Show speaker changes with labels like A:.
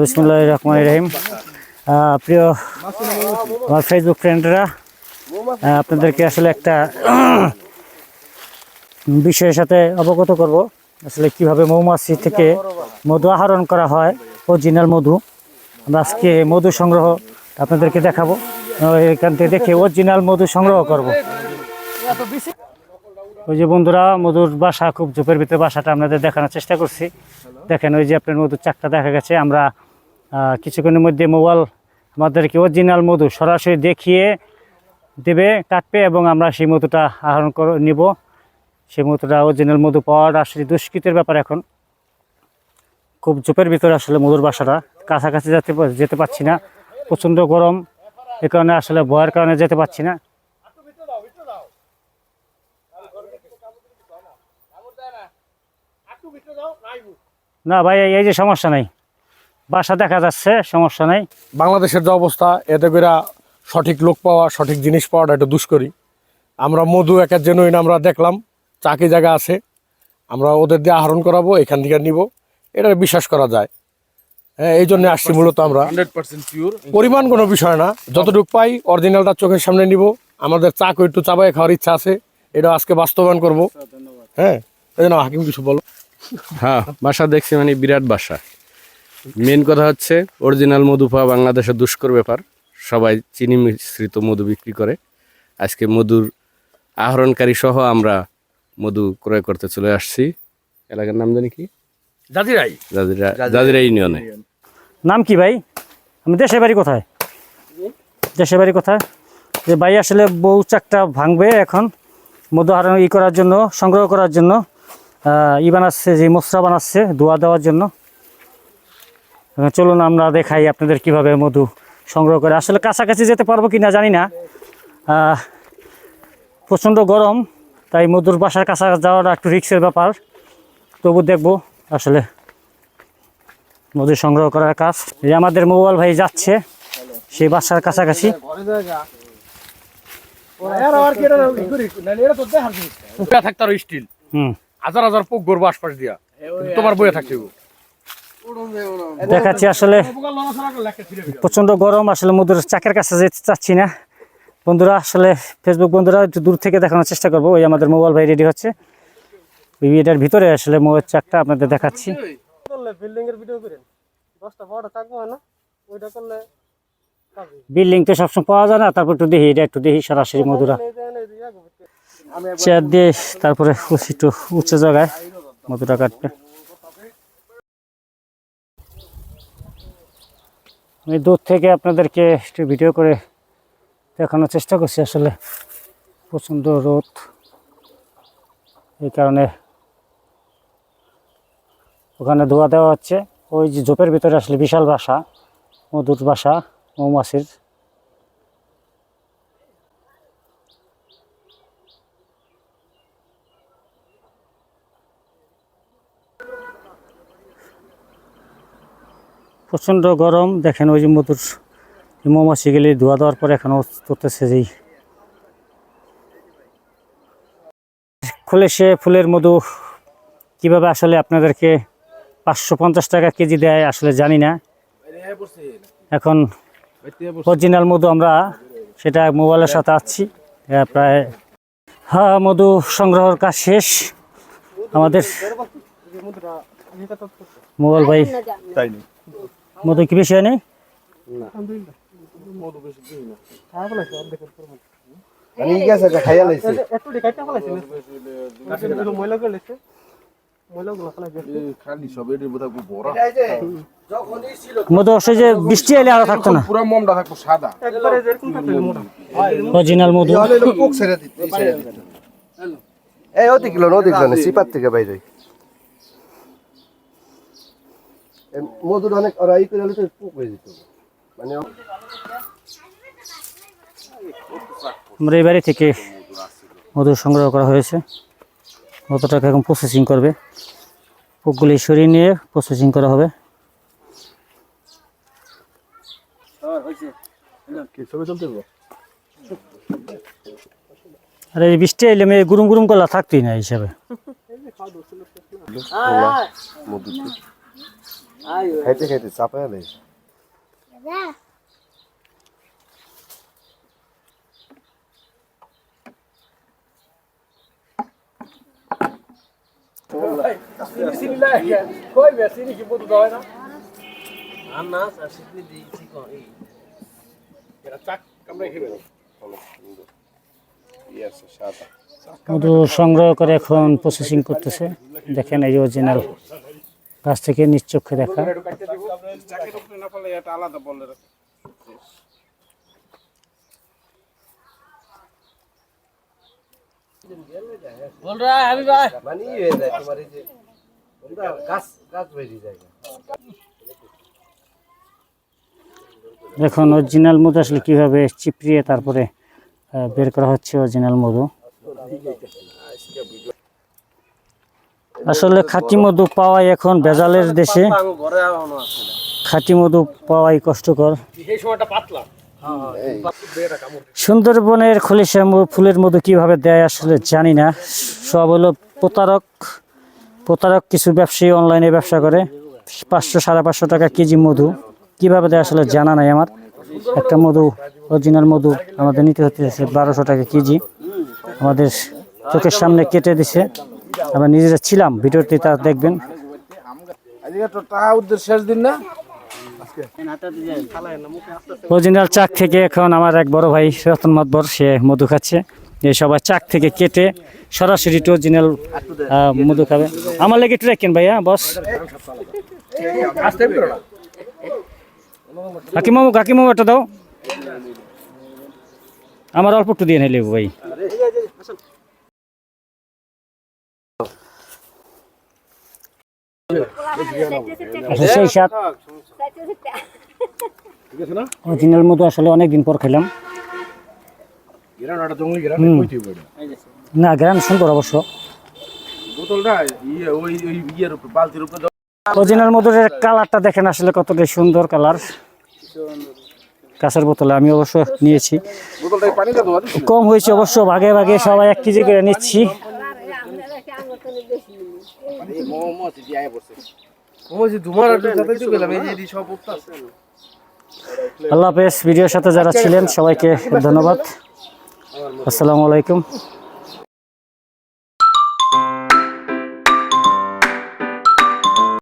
A: বিসমিল্লাহির রহমানির রহিম। প্রিয় আমার ফেসবুক ফ্রেন্ডরা, আপনাদেরকে আসলে একটা বিষয়ের সাথে অবগত করব। আসলে কিভাবে মৌমাছি থেকে মধু আহরণ করা হয়, অরিজিনাল মধু। আমরা আজকে মধু সংগ্রহ আপনাদেরকে দেখাবো। এখান থেকে দেখে অরিজিনাল মধু সংগ্রহ করব। ওই যে বন্ধুরা, মধুর বাসা খুব ঝোপের ভিতরে, বাসাটা আপনাদের দেখানোর চেষ্টা করছি। দেখেন, ওই যে আপনার মধুর চাকটা দেখা গেছে। আমরা কিছুক্ষণের মধ্যে মোবাইল আমাদেরকে অরিজিনাল মধু সরাসরি দেখিয়ে দেবে, কাটবে, এবং আমরা সেই মধুটা আহরণ করে নিব। সেই মধুটা অরিজিনাল মধু পাওয়ার আসলে দুষ্কৃতের ব্যাপার। এখন খুব ঝোপের ভিতরে আসলে মধুর বাসাটা, কাছাকাছি যেতে পারছি না, প্রচণ্ড গরম। এ কারণে আসলে ভয়ের কারণে যেতে পারছি না। না ভাই, এই যে সমস্যা নাই, বাসা দেখা যাচ্ছে, সমস্যা নাই।
B: বাংলাদেশের যে অবস্থা, এতে করে সঠিক লোক পাওয়া, সঠিক জিনিস পাওয়াটা একটু দুষ্করি। আমরা মধু একের জেনুইন আমরা দেখলাম, চাকি জায়গা আছে, আমরা ওদের দিয়ে আহরণ করাবো, এখান থেকে নিব, এটা বিশ্বাস করা যায়। হ্যাঁ, এই জন্য আসছি মূলত আমরা।
C: 100% পিওর।
B: পরিমাণ কোনো বিষয় না, যতটুকু পাই অরিজিনালটা চোখের সামনে নিব। আমাদের চাকু একটু চাবাই খাওয়ার ইচ্ছা আছে, এটা আজকে বাস্তবায়ন করব। হ্যাঁ, এই জন্য হাকিম কিছু বলো।
C: হ্যাঁ, বাসা দেখছি মানে বিরাট বাসা। মেন কথা হচ্ছে অরিজিনাল মধু পাওয়া বাংলাদেশের দুষ্কর ব্যাপার। সবাই চিনি মিশ্রিত মধু বিক্রি করে। আজকে মধুর আহরণকারী সহ আমরা মধু ক্রয় করতে চলে আসছি। এলাকার নাম জানি কি?
B: জাজিরাই।
C: জাজিরা ইউনিয়নে।
A: নাম কি ভাই? আমি দেশের বাড়ি কোথায়? দেশের বাড়ি কোথায়? যে ভাই আসলে বউ চাকটা ভাঙবে এখন, মধু আহরণ করার জন্য, সংগ্রহ করার জন্য বানাচ্ছে, যে মশলা বানাচ্ছে ধোয়া দেওয়ার জন্য। চলুন আমরা দেখাই আপনাদের কিভাবে মধু সংগ্রহ করে। আসলে কাছাকাছি যেতে পারবো কি না জানি না, প্রচণ্ড গরম, তাই মধুর বাসার কাছা যাওয়াটা একটু রিস্কের ব্যাপার। তবু দেখবো আসলে মধু সংগ্রহ করার কাজ। যে আমাদের মোবাইল ভাই যাচ্ছে সেই বাসার কাছাকাছি।
B: স্টিল হাজার হাজার পোক গরবো আশপাশ দিয়া, তোমার বইয়ে থাকতে
A: দেখাচ্ছি। আসলে প্রচণ্ড গরম, আসলে মধুর চাকের কাছে যেতে চাচ্ছি না বন্ধুরা। আসলে ফেসবুক বন্ধুরা, একটু দূর থেকে দেখানোর চেষ্টা করবো। ওই আমাদের মোবাইল ভাই রেডি হচ্ছে, ওই এটার ভিতরে আসলে মধুর চাকটা আপনাদের দেখাচ্ছি। বিল্ডিং তো সবসময় পাওয়া যায় না, তারপর একটু দেখি, এটা একটু দেখি সরাসরি মধুরা চেয়ার দিয়ে, তারপরে একটু উঁচু জায়গায় মধুটা কাটবে। আমি দূর থেকে আপনাদেরকে একটু ভিডিও করে দেখানোর চেষ্টা করছি। আসলে প্রচণ্ড রোদ, এই কারণে ওখানে ধোয়া দেওয়া হচ্ছে। ওই যে ঝোপের ভিতরে আসলে বিশাল বাসা, মধুর বাসা মৌমাছির। প্রচণ্ড গরম। দেখেন ওই যে মধুর মৌমাছি গেলে ধোয়া দেওয়ার পরে এখনও করতেছে, যেই খুলে সে ফুলের মধু কিভাবে আসলে আপনাদেরকে 550 টাকা কেজি দেয় আসলে জানি না। এখন অরিজিনাল মধু আমরা সেটা মোবাইলের সাথে আছি প্রায়। হ্যাঁ, মধু সংগ্রহের কাজ শেষ আমাদের। মোবাইল ভাই, মধু কি বেশি হয়নি? মধু অবশ্যই যে বৃষ্টি এলে আরো থাকতো না,
C: পুরো মমটা থাকতো সাদা।
A: অরিজিনাল মধু।
D: এই ওদিকলো না সিপার থেকে বাইরে মধুর অনেক ওরা এই করে হলে তো পোক হয়ে যেত। মানে
A: আমরা এই বাড়ি থেকে মধু সংগ্রহ করা হয়েছে। মধুটাকে এখন প্রসেসিং করবে, পোকগুলি সরিয়ে নিয়ে প্রসেসিং করা হবে। আর এই বৃষ্টি এলে মেয়ে গুরুম গুরুম করলা থাকতোই না হিসাবে।
D: খাইতে খাইতে চাপায় নেই
A: মধু সংগ্রহ করে এখন প্রসেসিং করতেছে। দেখেন এই অরিজিনাল গাছ থেকে নিজ চোখে দেখা।
D: মানে হয়ে যায় তোমার এই যে গাছ গাছ বেরিয়ে যায়
A: এখন অরিজিনাল মধু আসলে কিভাবে চিপড়িয়ে তারপরে বের করা হচ্ছে অরিজিনাল মধু। আসলে খাঁটি মধু পাওয়াই এখন ভেজালের দেশে, খাঁটি মধু পাওয়াই কষ্টকর। সুন্দরবনের খলিশা ফুলের মধু কিভাবে দেয় আসলে জানি না। সব হলো প্রতারক কিছু ব্যবসায়ী অনলাইনে ব্যবসা করে। 500 550 টাকা কেজি মধু কিভাবে দেয় আসলে জানা নাই আমার। একটা মধু অরিজিনাল মধু আমাদের নিতে হচ্ছে 1200 টাকা কেজি। আমাদের চোখের সামনে কেটে দিছে, আমরা নিজেরা ছিলাম, ভিডিওতে তা দেখবেন। অরিজিনাল চাক থেকে এখন আমার এক বড় ভাই রতন মাতবর সে মধু খাচ্ছে। এই সবাই চাক থেকে কেটে সরাসরি অরিজিনাল মধু খাবে। আমার লেগে একটু রাখেন ভাইয়া বস। কাকিমামু একটা দাও, আমার অল্প একটু দিয়ে নিলে ভাই। সেই সাথ অরিজিনাল মধু আসলে অনেকদিন পর খেলাম। না গ্রাম সুন্দর অবশ্য। অরিজিনাল মধুর কালারটা দেখেন আসলে কতটা সুন্দর কালার। কাঁচের বোতলে আমি অবশ্য নিয়েছি, কম হয়েছে অবশ্য, ভাগে ভাগে সবাই 1 কেজি করে নিচ্ছি। আল্লাহ হাফেজ। ভিডিওর সাথে যারা ছিলেন সবাইকে ধন্যবাদ। আসসালামু আলাইকুম।